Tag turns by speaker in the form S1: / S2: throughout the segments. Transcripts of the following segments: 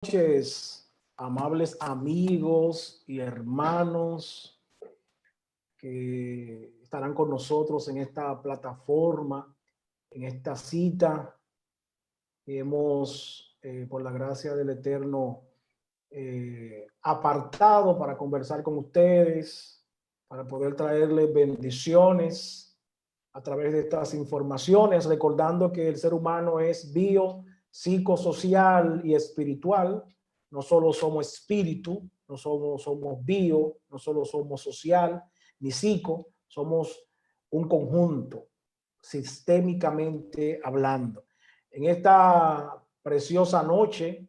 S1: Noches, amables amigos y hermanos que estarán con nosotros en esta plataforma, en esta cita que hemos, por la gracia del Eterno, apartado para conversar con ustedes, para poder traerles bendiciones a través de estas informaciones, recordando que el ser humano es bio, psicosocial y espiritual. No solo somos espíritu, no somos bio, no solo somos social ni psico, somos un conjunto, sistémicamente hablando. En esta preciosa noche,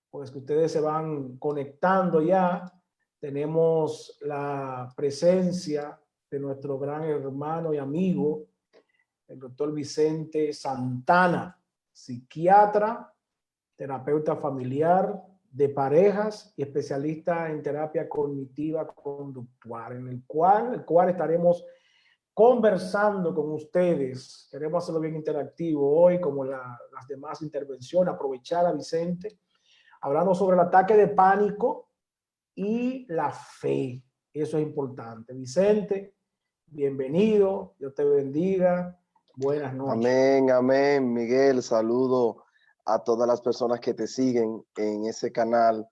S1: pues que ustedes se van conectando ya, tenemos la presencia de nuestro gran hermano y amigo, el doctor Vicente Santana, psiquiatra, terapeuta familiar de parejas y especialista en terapia cognitiva conductual, en el cual estaremos conversando con ustedes. Queremos hacerlo bien interactivo hoy, como las demás intervenciones, aprovechar a Vicente, hablando sobre el ataque de pánico y la fe. Eso es importante. Vicente, bienvenido, Dios te bendiga, buenas noches.
S2: Amén, amén, Miguel. Saludo a todas las personas que te siguen en ese canal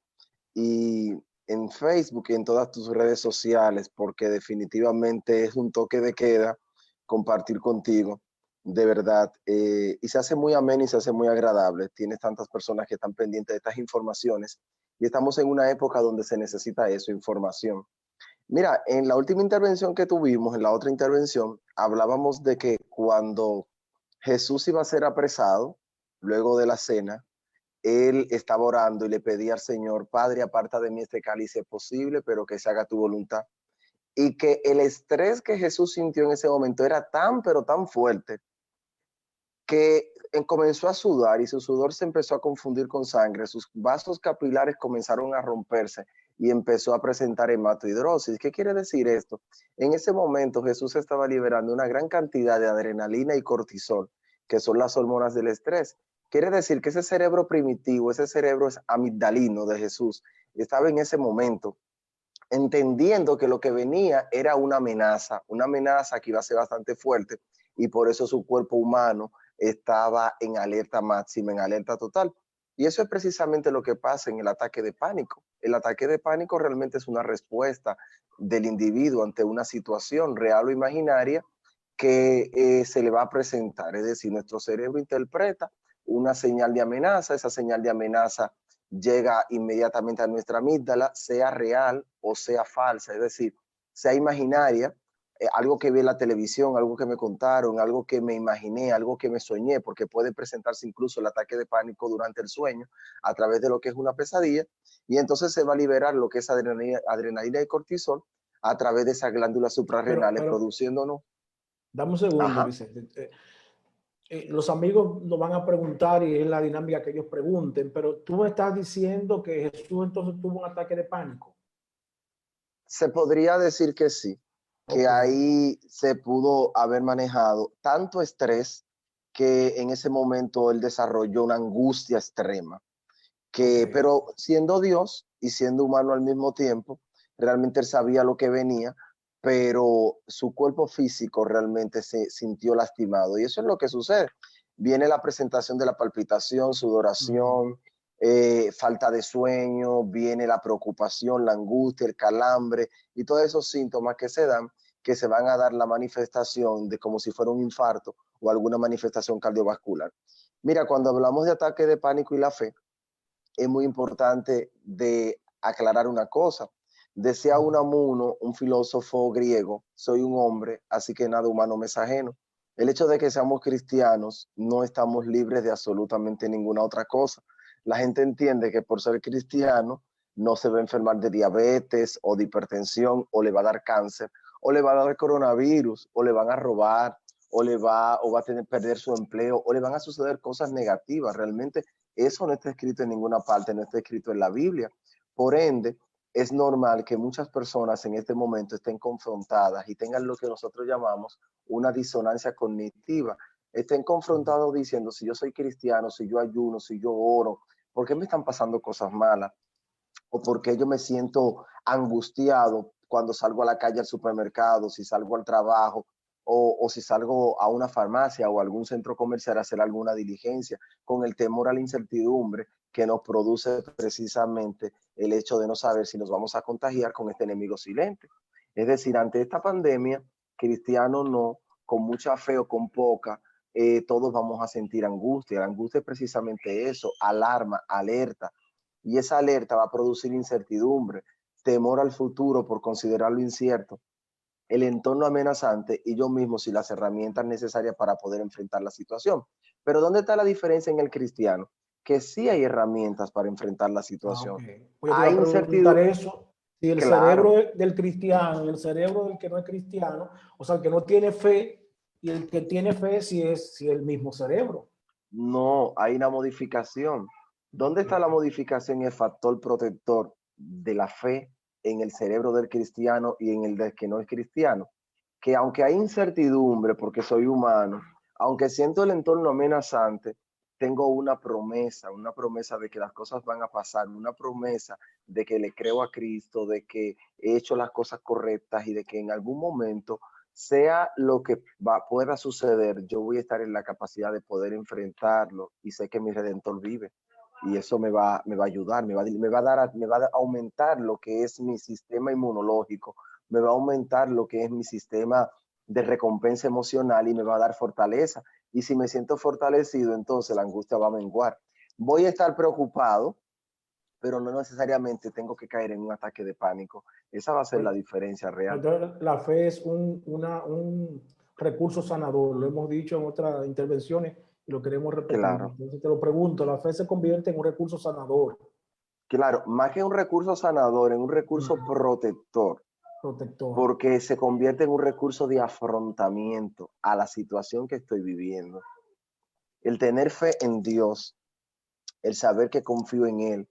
S2: y en Facebook y en todas tus redes sociales, porque definitivamente es un toque de queda compartir contigo, de verdad. Y se hace muy ameno y se hace muy agradable. Tienes tantas personas que están pendientes de estas informaciones y estamos en una época donde se necesita eso, información. Mira, en la última intervención que tuvimos, en la otra intervención, hablábamos de que cuando Jesús iba a ser apresado, luego de la cena, él estaba orando y le pedía al Señor: Padre, aparta de mí este cáliz si es posible, pero que se haga tu voluntad. Y que el estrés que Jesús sintió en ese momento era tan, pero tan fuerte, que comenzó a sudar y su sudor se empezó a confundir con sangre, sus vasos capilares comenzaron a romperse y empezó a presentar hematohidrosis. ¿Qué quiere decir esto? En ese momento Jesús estaba liberando una gran cantidad de adrenalina y cortisol, que son las hormonas del estrés. Quiere decir que ese cerebro primitivo, ese cerebro amigdalino de Jesús, estaba en ese momento entendiendo que lo que venía era una amenaza que iba a ser bastante fuerte, y por eso su cuerpo humano estaba en alerta máxima, en alerta total. Y eso es precisamente lo que pasa en el ataque de pánico. El ataque de pánico realmente es una respuesta del individuo ante una situación real o imaginaria que se le va a presentar. Es decir, nuestro cerebro interpreta una señal de amenaza, esa señal de amenaza llega inmediatamente a nuestra amígdala, sea real o sea falsa, es decir, sea imaginaria, algo que vi en la televisión, algo que me contaron, algo que me imaginé, algo que me soñé, porque puede presentarse incluso el ataque de pánico durante el sueño a través de lo que es una pesadilla, y entonces se va a liberar lo que es adrenalina y cortisol a través de esas glándulas suprarrenales, produciéndonos.
S1: Dame un segundo,
S2: Ajá.
S1: Vicente. Los amigos nos van a preguntar y es la dinámica que ellos pregunten, pero tú me estás diciendo que Jesús entonces tuvo un ataque de pánico.
S2: Se podría decir que sí, que
S1: Okay.
S2: ahí se pudo haber manejado tanto estrés que en ese momento él desarrolló una angustia extrema,
S1: Okay.
S2: pero siendo Dios y siendo humano al mismo tiempo, realmente él sabía lo que venía, pero su cuerpo físico realmente se sintió lastimado. Y eso es lo que sucede. Viene la presentación de la palpitación, sudoración, falta de sueño, viene la preocupación, la angustia, el calambre y todos esos síntomas que se dan, que se van a dar la manifestación de como si fuera un infarto o alguna manifestación cardiovascular. Mira, cuando hablamos de ataque de pánico y la fe, es muy importante de aclarar una cosa. Decía Unamuno, un filósofo griego: soy un hombre, así que nada humano me es ajeno. El hecho de que seamos cristianos, no estamos libres de absolutamente ninguna otra cosa. La gente entiende que por ser cristiano no se va a enfermar de diabetes o de hipertensión, o le va a dar cáncer, o le va a dar coronavirus, o le van a robar, o va a tener perder su empleo, o le van a suceder cosas negativas. Realmente eso no está escrito en ninguna parte, no está escrito en la Biblia. Por ende, es normal que muchas personas en este momento estén confrontadas y tengan lo que nosotros llamamos una disonancia cognitiva. Estén confrontados diciendo: si yo soy cristiano, si yo ayuno, si yo oro, ¿Por qué me están pasando cosas malas? ¿O por qué yo me siento angustiado cuando salgo a la calle al supermercado, si salgo al trabajo o si salgo a una farmacia o a algún centro comercial a hacer alguna diligencia, con el temor a la incertidumbre que nos produce precisamente el hecho de no saber si nos vamos a contagiar con este enemigo silente? Es decir, ante esta pandemia, cristiano no, con mucha fe o con poca, todos vamos a sentir angustia. La angustia es precisamente eso, alarma, alerta, y esa alerta va a producir incertidumbre, temor al futuro por considerarlo incierto, el entorno amenazante y yo mismo sin las herramientas necesarias para poder enfrentar la situación. Pero ¿dónde está la diferencia en el cristiano? Que sí hay herramientas para enfrentar la
S1: Ah, ok.
S2: situación.
S1: Pues yo te iba
S2: Hay
S1: a preguntar
S2: incertidumbre,
S1: eso. Si el cerebro
S2: claro,
S1: del cristiano y el cerebro del que no es cristiano, o sea, el que no tiene fe y el que tiene fe, si es el mismo cerebro.
S2: no, hay una modificación. ¿Dónde está la
S1: Ok.
S2: modificación y el factor protector de la fe en el cerebro del cristiano y en el del que no es cristiano? Que aunque hay incertidumbre porque soy humano, aunque siento el entorno amenazante, tengo una promesa de que las cosas van a pasar, una promesa de que le creo a Cristo, de que he hecho las cosas correctas y de que en algún momento, sea lo que pueda suceder, yo voy a estar en la capacidad de poder enfrentarlo y sé que mi Redentor vive. Y eso me va a ayudar, me va a aumentar lo que es mi sistema inmunológico, me va a aumentar lo que es mi sistema de recompensa emocional y me va a dar fortaleza. Y si me siento fortalecido, entonces la angustia va a menguar. Voy a estar preocupado, pero no necesariamente tengo que caer en un ataque de pánico. Esa va a ser
S1: Pues,
S2: la diferencia real.
S1: entonces, la fe es un recurso sanador. Lo hemos dicho en otras intervenciones y lo queremos repetir.
S2: Claro,
S1: Entonces, te lo pregunto, ¿la fe se convierte en un recurso sanador?
S2: claro, más que un recurso sanador, en un recurso
S1: Ujú.
S2: protector,
S1: Protector.
S2: porque se convierte en un recurso de afrontamiento a la situación que estoy viviendo. El tener fe en Dios, el saber que confío en Él,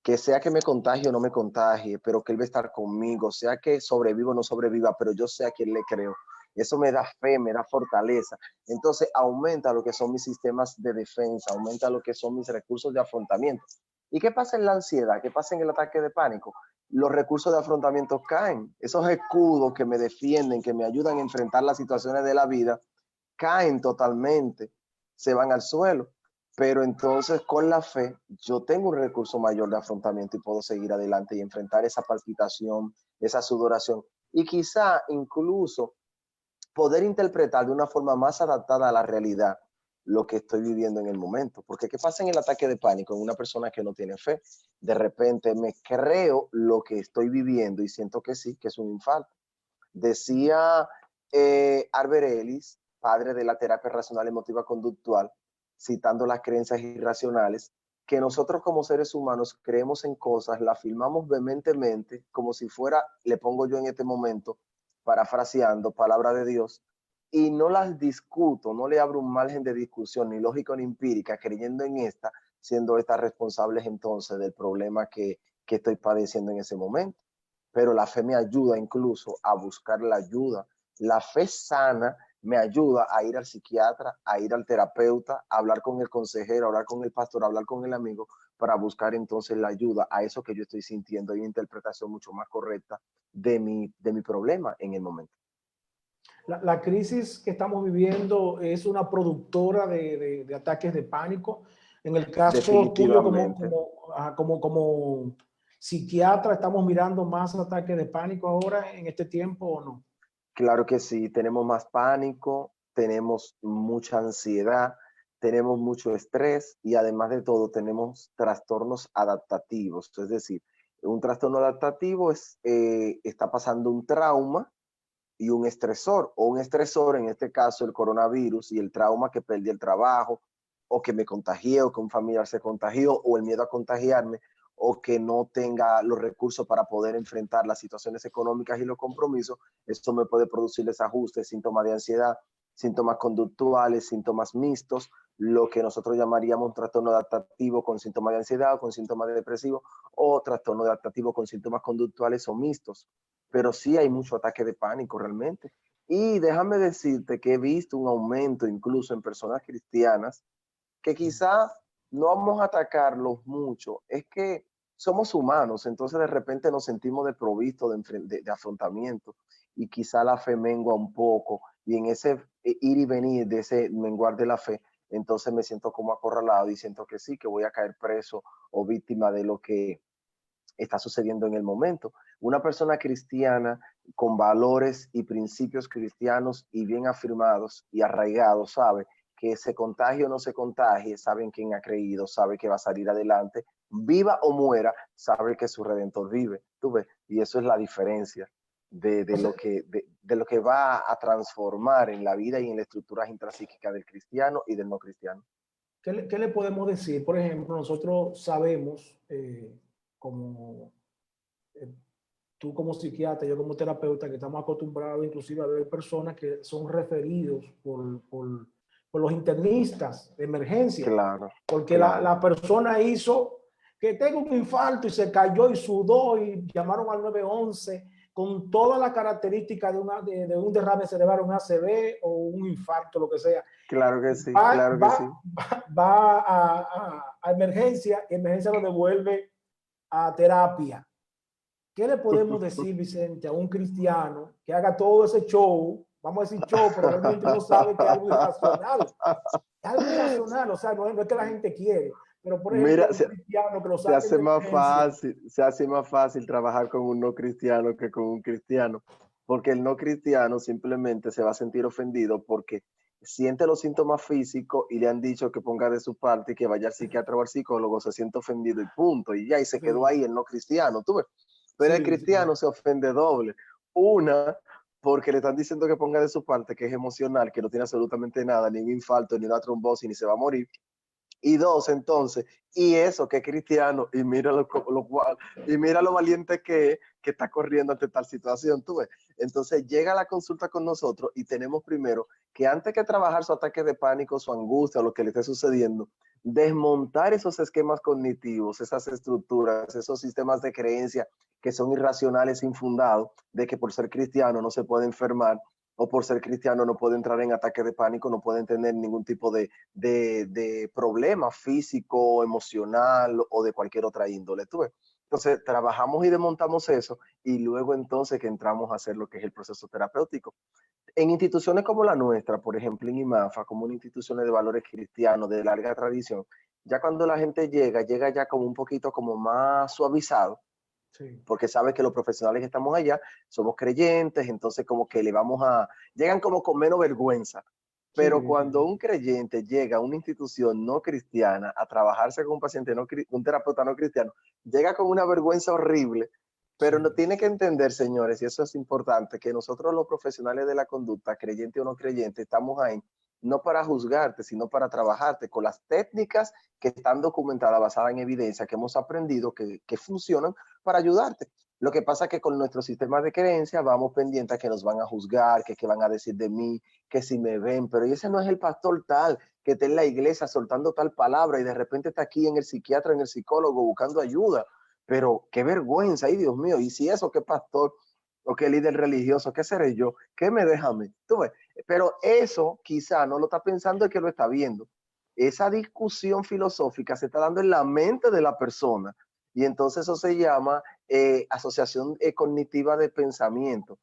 S2: que sea que me contagie o no me contagie, pero que Él va a estar conmigo, sea que sobreviva o no sobreviva, pero yo sé a quién le creo. Eso me da fe, me da fortaleza. Entonces aumenta lo que son mis sistemas de defensa, aumenta lo que son mis recursos de afrontamiento. ¿Y qué pasa en la ansiedad? ¿Qué pasa en el ataque de pánico? Los recursos de afrontamiento caen. Esos escudos que me defienden, que me ayudan a enfrentar las situaciones de la vida, caen totalmente, se van al suelo. Pero entonces con la fe yo tengo un recurso mayor de afrontamiento y puedo seguir adelante y enfrentar esa palpitación, esa sudoración y quizá incluso poder interpretar de una forma más adaptada a la realidad lo que estoy viviendo en el momento. Porque ¿qué pasa en el ataque de pánico en una persona que no tiene fe? De repente me creo lo que estoy viviendo y siento que sí, que es un infarto. Decía Albert Ellis, padre de la terapia racional emotiva conductual, citando las creencias irracionales, que nosotros como seres humanos creemos en cosas, las afirmamos vehementemente, como si fuera, le pongo yo en este momento, parafraseando, palabra de Dios, y no las discuto, no le abro un margen de discusión, ni lógico ni empírica, creyendo en esta, siendo estas responsables entonces del problema que estoy padeciendo en ese momento. Pero la fe me ayuda incluso a buscar la ayuda. La fe sana me ayuda a ir al psiquiatra, a ir al terapeuta, a hablar con el consejero, a hablar con el pastor, a hablar con el amigo, para buscar entonces la ayuda a eso que yo estoy sintiendo. Hay una interpretación mucho más correcta de mi problema en el momento.
S1: La crisis que estamos viviendo es una productora de ataques de pánico. En el caso tuyo,
S2: Definitivamente.
S1: como psiquiatra, ¿estamos mirando más ataques de pánico ahora en este tiempo o no?
S2: Claro que sí, tenemos más pánico, tenemos mucha ansiedad, tenemos mucho estrés y además de todo tenemos trastornos adaptativos. Es decir, un trastorno adaptativo está pasando un trauma y un estresor, o un estresor, en este caso el coronavirus y el trauma que perdí el trabajo, o que me contagié, o que un familiar se contagió, o el miedo a contagiarme, o que no tenga los recursos para poder enfrentar las situaciones económicas y los compromisos. Esto me puede producir desajustes, síntomas de ansiedad, síntomas conductuales, síntomas mixtos, lo que nosotros llamaríamos un trastorno adaptativo con síntomas de ansiedad o con síntomas de depresivo, o trastorno adaptativo con síntomas conductuales o mixtos. Pero sí hay mucho ataque de pánico realmente. Y déjame decirte que he visto un aumento incluso en personas cristianas que quizá no vamos a atacarlos mucho, es que somos humanos, entonces de repente nos sentimos desprovistos de afrontamiento y quizá la fe mengua un poco y en ese ir y venir de ese menguar de la fe, entonces me siento como acorralado y siento que sí, que voy a caer preso o víctima de lo que está sucediendo en el momento. Una persona cristiana con valores y principios cristianos y bien afirmados y arraigados sabe que se contagie o no se contagie, sabe en quién ha creído, sabe que va a salir adelante, viva o muera, sabe que su redentor vive. ¿Tú ves? Y eso es la diferencia
S1: O sea,
S2: de lo que va a transformar en la vida y en la estructura intrapsíquica del cristiano y del no cristiano.
S1: ¿qué le podemos decir? Por ejemplo, nosotros sabemos, como eh, tú como psiquiatra, yo como terapeuta, que estamos acostumbrados inclusive a ver personas que son referidos por los internistas de emergencia,
S2: Claro,
S1: porque
S2: claro.
S1: la persona hizo que tengo un infarto y se cayó y sudó y llamaron al 911 con todas las características de un derrame cerebral, un ACV o un infarto, lo que sea.
S2: Claro que sí,
S1: Va,
S2: claro que
S1: va,
S2: sí.
S1: va a emergencia y emergencia lo devuelve a terapia. ¿Qué le podemos decir, Vicente, a un cristiano que haga todo ese show? Vamos a decir show, pero realmente uno sabe que es algo irracional. Es algo irracional, o sea, no es que la gente quiere, pero por ejemplo,
S2: Mira,
S1: un cristiano que lo saquen de emergencia.
S2: se hace más fácil trabajar con un no cristiano que con un cristiano, porque el no cristiano simplemente se va a sentir ofendido porque siente los síntomas físicos y le han dicho que ponga de su parte y que vaya al psiquiatra o al psicólogo, se siente ofendido y punto, y ya, y se quedó
S1: Sí,
S2: ahí el no cristiano, tú ves. Pero el
S1: sí, sí,
S2: cristiano se ofende doble. Una, porque le están diciendo que ponga de su parte, que es emocional, que no tiene absolutamente nada, ni un infarto, ni una trombosis, ni se va a morir. Y dos, entonces, y eso que es cristiano, y mira y mira lo valiente que está corriendo ante tal situación, tú ves. Entonces llega a la consulta con nosotros y tenemos primero que antes que trabajar su ataque de pánico, su angustia o lo que le esté sucediendo, desmontar esos esquemas cognitivos, esas estructuras, esos sistemas de creencia que son irracionales, infundados, de que por ser cristiano no se puede enfermar o por ser cristiano no puede entrar en ataque de pánico, no pueden tener ningún tipo de problema físico, emocional o de cualquier otra índole. ¿Tú ves? Entonces, trabajamos y desmontamos eso y luego entonces que entramos a hacer lo que es el proceso terapéutico. En instituciones como la nuestra, por ejemplo en IMAFA, como una institución de valores cristianos de larga tradición, ya cuando la gente llega, llega ya como un poquito como más suavizado,
S1: sí,
S2: porque sabe que los profesionales que estamos allá somos creyentes, entonces como que le vamos a, llegan como con menos vergüenza. Pero
S1: sí,
S2: cuando
S1: sí,
S2: un creyente llega a una institución no cristiana a trabajarse con un paciente, no, un terapeuta no cristiano, llega con una vergüenza horrible, pero no
S1: sí,
S2: tiene que entender, señores, y eso es importante, que nosotros los profesionales de la conducta, creyente o no creyente, estamos ahí no para juzgarte, sino para trabajarte con las técnicas que están documentadas, basadas en evidencia, que hemos aprendido que funcionan para ayudarte. Lo que pasa es que con nuestro sistema de creencias vamos pendientes a que nos van a juzgar, que van a decir de mí, que si me ven, pero ese no es el pastor tal, que está en la iglesia soltando tal palabra y de repente está aquí en el psiquiatra, en el psicólogo buscando ayuda. Pero qué vergüenza, ay Dios mío, y si eso, qué pastor o qué líder religioso, qué seré yo, qué me deja a mí. ¿Tú ves? Pero eso quizá no lo está pensando el que lo está viendo. Esa discusión filosófica se está dando en la mente de la persona y entonces eso se llama asociación cognitiva de pensamiento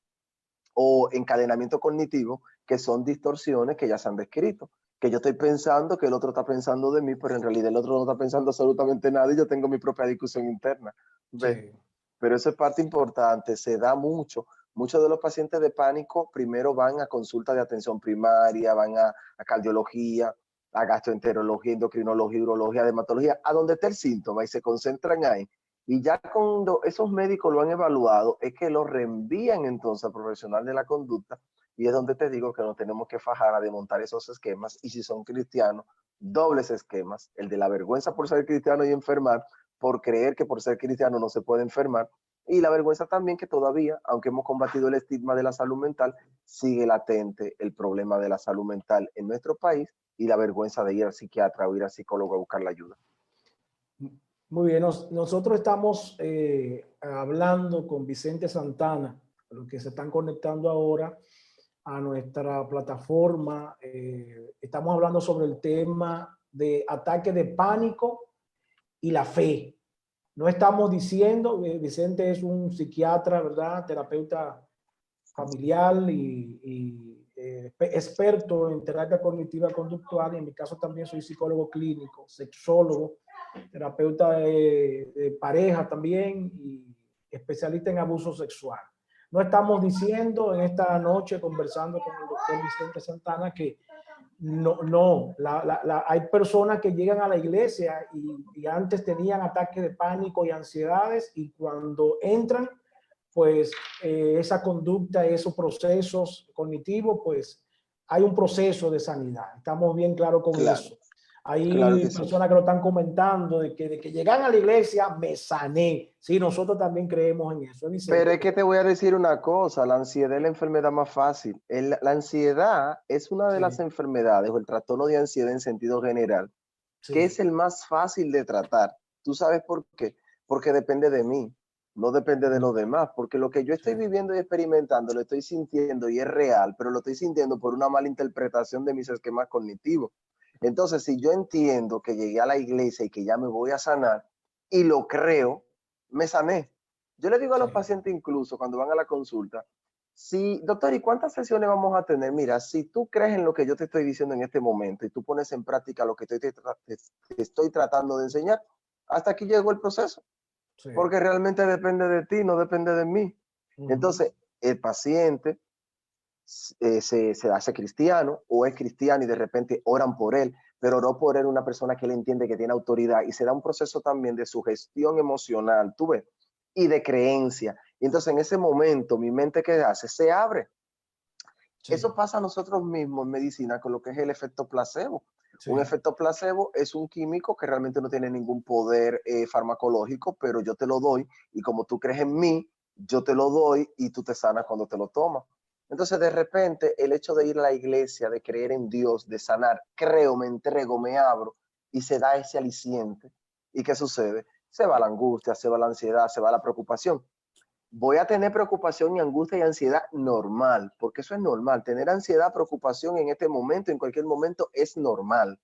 S2: o encadenamiento cognitivo, que son distorsiones que ya se han descrito. Que yo estoy pensando que el otro está pensando de mí, pero en realidad el otro no está pensando absolutamente nada y yo tengo mi propia discusión interna. ¿Ves?
S1: sí,
S2: Pero eso es parte importante, se da mucho. Muchos de los pacientes de pánico primero van a consulta de atención primaria, van a cardiología, a gastroenterología, endocrinología, urología, dermatología, a donde está el síntoma y se concentran ahí. Y ya cuando esos médicos lo han evaluado, es que lo reenvían entonces al profesional de la conducta y es donde te digo que nos tenemos que fajar a desmontar esos esquemas y si son cristianos, dobles esquemas, el de la vergüenza por ser cristiano y enfermar, por creer que por ser cristiano no se puede enfermar, y la vergüenza también que todavía, aunque hemos combatido el estigma de la salud mental, sigue latente el problema de la salud mental en nuestro país y la vergüenza de ir al psiquiatra o ir al psicólogo a buscar la ayuda.
S1: muy bien, nosotros estamos hablando con Vicente Santana, los que se están conectando ahora a nuestra plataforma. Estamos hablando sobre el tema de ataque de pánico y la fe. No estamos diciendo, Vicente es un psiquiatra, ¿verdad? Terapeuta familiar y experto en terapia cognitiva conductual, y en mi caso también soy psicólogo clínico, sexólogo, terapeuta de pareja también y especialista en abuso sexual. No estamos diciendo en esta noche, conversando con el doctor Vicente Santana, que hay personas que llegan a la iglesia y antes tenían ataques de pánico y ansiedades, y cuando entran, pues esa conducta, esos procesos cognitivos, pues hay un proceso de sanidad. Estamos bien claros con
S2: Claro,
S1: eso. Hay
S2: claro que sí.
S1: personas que lo están comentando de que llegan a la iglesia, me sané. Sí, nosotros también creemos en eso.
S2: Pero
S1: Vicente.
S2: es que te voy a decir una cosa, la ansiedad es la enfermedad más fácil. La ansiedad es una de las
S1: Sí,
S2: enfermedades o el trastorno de ansiedad en sentido general, que es
S1: sí.
S2: el más fácil de tratar. ¿Tú sabes por qué? Porque depende de mí, no depende de los demás, porque lo que yo
S1: Sí,
S2: estoy viviendo y experimentando lo estoy sintiendo y es real, pero lo estoy sintiendo por una mala interpretación de mis esquemas cognitivos. Entonces, si yo entiendo que llegué a la iglesia y que ya me voy a sanar y lo creo, me sané. Yo le digo a los
S1: sí,
S2: pacientes incluso cuando van a la consulta, sí, doctor, ¿y cuántas sesiones vamos a tener? Mira, si tú crees en lo que yo te estoy diciendo en este momento y tú pones en práctica lo que te estoy tratando de enseñar, hasta aquí llegó el proceso,
S1: sí.
S2: porque realmente depende de ti, no depende de mí.
S1: Ujú.
S2: Entonces, el paciente se hace cristiano o es cristiano y de repente oran por él, pero oró por él una persona que él entiende que tiene autoridad y se da un proceso también de sugestión emocional, tú ves, y de creencia. Y entonces en ese momento mi mente que hace se abre. Eso
S1: Sí,
S2: pasa a nosotros mismos en medicina con lo que es el efecto placebo. Un
S1: sí.
S2: efecto placebo es un químico que realmente no tiene ningún poder farmacológico, pero yo te lo doy y como tú crees en mí, yo te lo doy y tú te sanas cuando te lo tomas. Entonces, de repente, el hecho de ir a la iglesia, de creer en Dios, de sanar, creo, me entrego, me abro y se da ese aliciente. ¿Y qué sucede? Se va la angustia, se va la ansiedad, se va la preocupación. Voy a tener preocupación y angustia y ansiedad normal, porque eso es normal. Tener ansiedad, preocupación en este momento, en cualquier momento, es normal.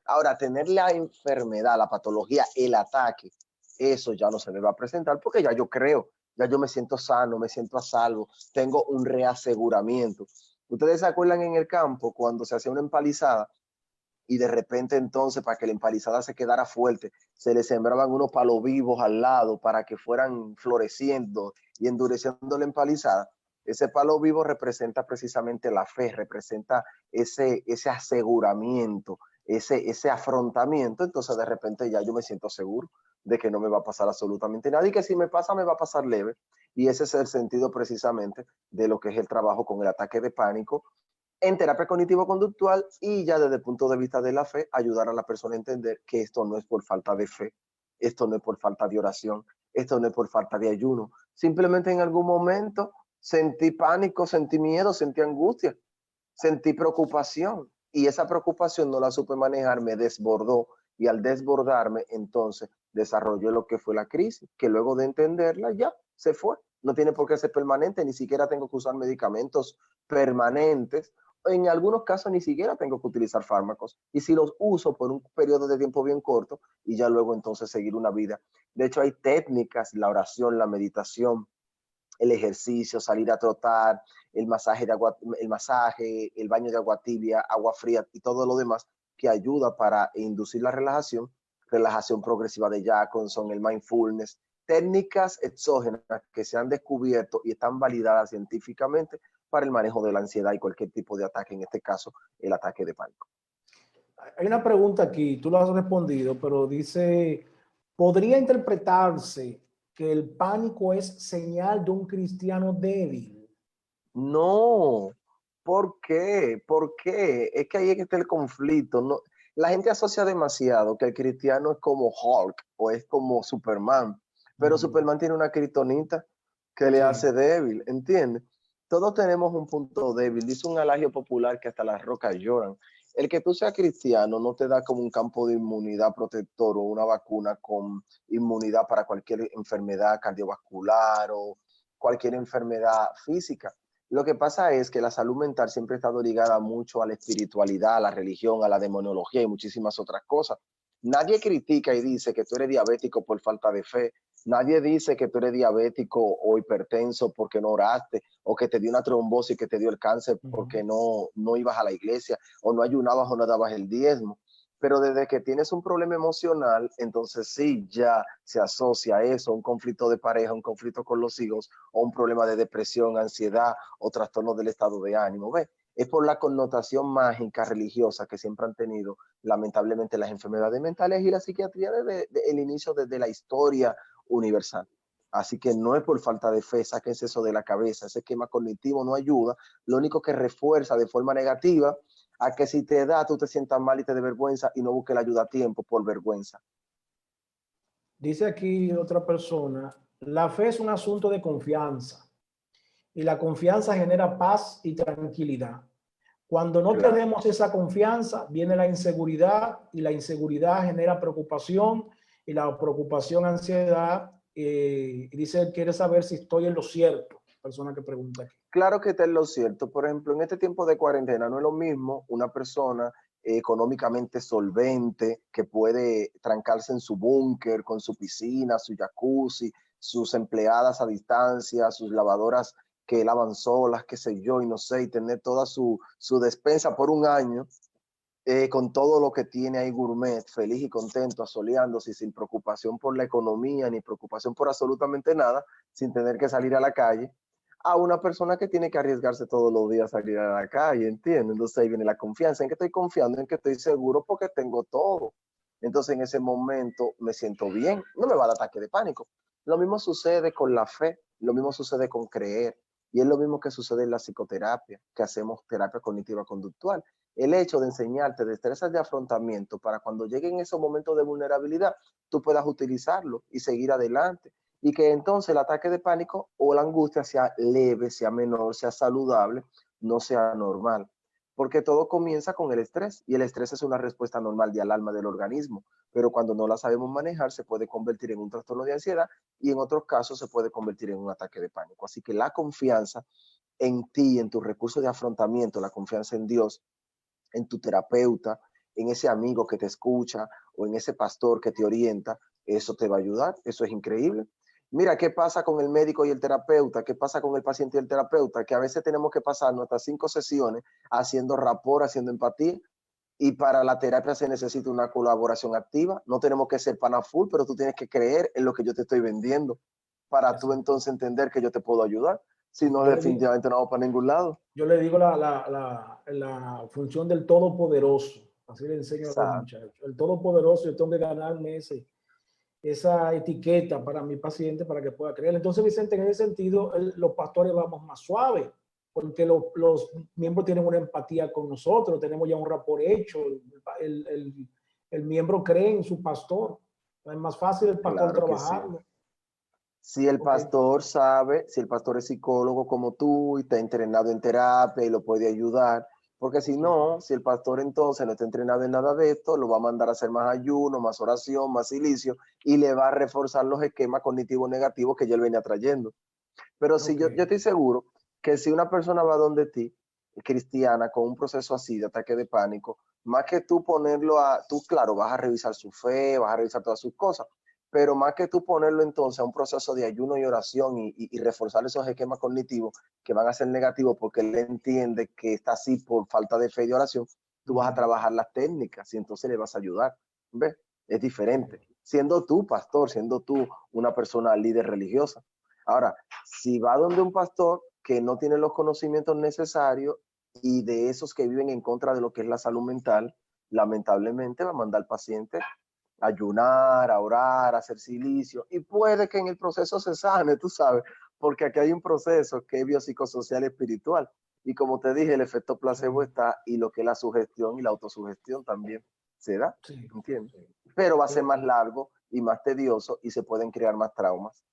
S2: Ahora, tener la enfermedad, la patología, el ataque, eso ya no se me va a presentar porque ya yo creo, ya yo me siento sano, me siento a salvo, tengo un reaseguramiento. Ustedes se acuerdan en el campo cuando se hacía una empalizada y de repente entonces para que la empalizada se quedara fuerte, se le sembraban unos palos vivos al lado para que fueran floreciendo y endureciendo la empalizada. Ese palo vivo representa precisamente la fe, representa ese aseguramiento, ese afrontamiento. Entonces de repente ya yo me siento seguro de que no me va a pasar absolutamente nada y que si me pasa me va a pasar leve. Y ese es el sentido precisamente de lo que es el trabajo con el ataque de pánico en terapia cognitivo-conductual y ya desde el punto de vista de la fe, ayudar a la persona a entender que esto no es por falta de fe, esto no es por falta de oración, esto no es por falta de ayuno. Simplemente en algún momento sentí pánico, sentí miedo, sentí angustia, sentí preocupación y esa preocupación no la supe manejar, me desbordó y al desbordarme entonces desarrolló lo que fue la crisis, que luego de entenderla ya se fue. No tiene por qué ser permanente, ni siquiera tengo que usar medicamentos permanentes. En algunos casos ni siquiera tengo que utilizar fármacos. Y si los uso por un periodo de tiempo bien corto y ya luego entonces seguir una vida. De hecho, hay técnicas, la oración, la meditación, el ejercicio, salir a trotar, el baño de agua tibia, agua fría y todo lo demás que ayuda para inducir la relajación, relajación progresiva de Jacobson, el mindfulness, técnicas exógenas que se han descubierto y están validadas científicamente para el manejo de la ansiedad y cualquier tipo de ataque, en este caso el ataque de pánico.
S1: Hay una pregunta aquí, tú lo has respondido, pero dice, ¿podría interpretarse que el pánico es señal de un cristiano débil?
S2: No, ¿por qué? ¿Por qué? Es que ahí es que está el conflicto. No, la gente asocia demasiado que el cristiano es como Hulk o es como Superman, pero
S1: Ujú.
S2: Superman tiene una kriptonita que le
S1: Sí,
S2: hace débil, ¿entiendes? Todos tenemos un punto débil. Dice un adagio popular que hasta las rocas lloran. El que tú seas cristiano no te da como un campo de inmunidad protector o una vacuna con inmunidad para cualquier enfermedad cardiovascular o cualquier enfermedad física. Lo que pasa es que la salud mental siempre ha estado ligada mucho a la espiritualidad, a la religión, a la demonología y muchísimas otras cosas. Nadie critica y dice que tú eres diabético por falta de fe. Nadie dice que tú eres diabético o hipertenso porque no oraste, o que te dio una trombosis, que te dio el cáncer porque no ibas a la iglesia, o no ayunabas o no dabas el diezmo. Pero desde que tienes un problema emocional, entonces sí, ya se asocia eso a un conflicto de pareja, un conflicto con los hijos, o un problema de depresión, ansiedad o trastorno del estado de ánimo. ¿Ves? Es por la connotación mágica religiosa que siempre han tenido, lamentablemente, las enfermedades mentales y la psiquiatría desde el inicio, desde la historia universal. Así que no es por falta de fe, sáquense eso de la cabeza, ese esquema cognitivo no ayuda, lo único que refuerza de forma negativa a que si te da, tú te sientas mal y te dé vergüenza y no busques la ayuda a tiempo por vergüenza.
S1: Dice aquí otra persona, la fe es un asunto de confianza y la confianza genera paz y tranquilidad. Cuando no
S2: Claro.
S1: tenemos esa confianza, viene la inseguridad y la inseguridad genera preocupación y la preocupación, ansiedad. Y dice, quiere saber si estoy en lo cierto. Persona que pregunta aquí.
S2: Claro que está en lo cierto. Por ejemplo, en este tiempo de cuarentena no es lo mismo una persona económicamente solvente que puede trancarse en su búnker con su piscina, su jacuzzi, sus empleadas a distancia, sus lavadoras que lavan solas, qué sé yo, y no sé, y tener toda su despensa por un año con todo lo que tiene ahí gourmet, feliz y contento, asoleándose y sin preocupación por la economía ni preocupación por absolutamente nada, sin tener que salir a la calle, a una persona que tiene que arriesgarse todos los días a salir a la calle, ¿entiendes? Entonces ahí viene la confianza, en que estoy confiando, en que estoy seguro porque tengo todo. Entonces en ese momento me siento bien, no me va a dar ataque de pánico. Lo mismo sucede con la fe, lo mismo sucede con creer, y es lo mismo que sucede en la psicoterapia, que hacemos terapia cognitiva conductual. El hecho de enseñarte destrezas de afrontamiento para cuando lleguen esos momentos de vulnerabilidad, tú puedas utilizarlo y seguir adelante. Y que entonces el ataque de pánico o la angustia sea leve, sea menor, sea saludable, no sea normal. Porque todo comienza con el estrés y el estrés es una respuesta normal de alarma del organismo, pero cuando no la sabemos manejar se puede convertir en un trastorno de ansiedad y en otros casos se puede convertir en un ataque de pánico. Así que la confianza en ti, en tu recurso de afrontamiento, la confianza en Dios, en tu terapeuta, en ese amigo que te escucha o en ese pastor que te orienta, eso te va a ayudar, eso es increíble. Mira, ¿qué pasa con el médico y el terapeuta? ¿Qué pasa con el paciente y el terapeuta? Que a veces tenemos que pasar nuestras 5 sesiones haciendo rapport, haciendo empatía, y para la terapia se necesita una colaboración activa. No tenemos que ser pana full, pero tú tienes que creer en lo que yo te estoy vendiendo para tú entonces entender que yo te puedo ayudar. Si no, definitivamente no vamos para ningún lado.
S1: Yo le digo la función del todopoderoso. Así le enseño a los
S2: Exacto.
S1: muchachos. El todopoderoso, yo tengo que ganarme esa etiqueta para mi paciente para que pueda creer. Entonces, Vicente, en ese sentido, los pastores vamos más suave, porque los miembros tienen una empatía con nosotros, tenemos ya un rapport hecho, el miembro cree en su pastor. Es más fácil el pastor
S2: Claro que sí.
S1: trabajarlo.
S2: Si el
S1: Okay.
S2: pastor sabe, si el pastor es psicólogo como tú y está entrenado en terapia y lo puede ayudar, porque si no, si el pastor entonces no está entrenado en nada de esto, lo va a mandar a hacer más ayuno, más oración, más silicio y le va a reforzar los esquemas cognitivos negativos que ya él venía trayendo. Pero si yo
S1: Okay.
S2: estoy seguro que si una persona va donde ti, cristiana, con un proceso así de ataque de pánico, más que tú ponerlo tú claro, vas a revisar su fe, vas a revisar todas sus cosas, pero más que tú ponerlo entonces a un proceso de ayuno y oración y reforzar esos esquemas cognitivos que van a ser negativos porque él entiende que está así por falta de fe y de oración, tú vas a trabajar las técnicas y entonces le vas a ayudar. ¿Ves? Es diferente. Siendo tú pastor, siendo tú una persona líder religiosa. Ahora, si va donde un pastor que no tiene los conocimientos necesarios y de esos que viven en contra de lo que es la salud mental, lamentablemente va a mandar al paciente a ayunar, a orar, a hacer silicio y puede que en el proceso se sane, tú sabes, porque aquí hay un proceso que es biopsicosocial espiritual y como te dije, el efecto placebo está y lo que es la sugestión y la autosugestión también se da,
S1: Sí,
S2: ¿entiendes?
S1: sí.
S2: Pero va a ser más largo y más tedioso y se pueden crear más traumas.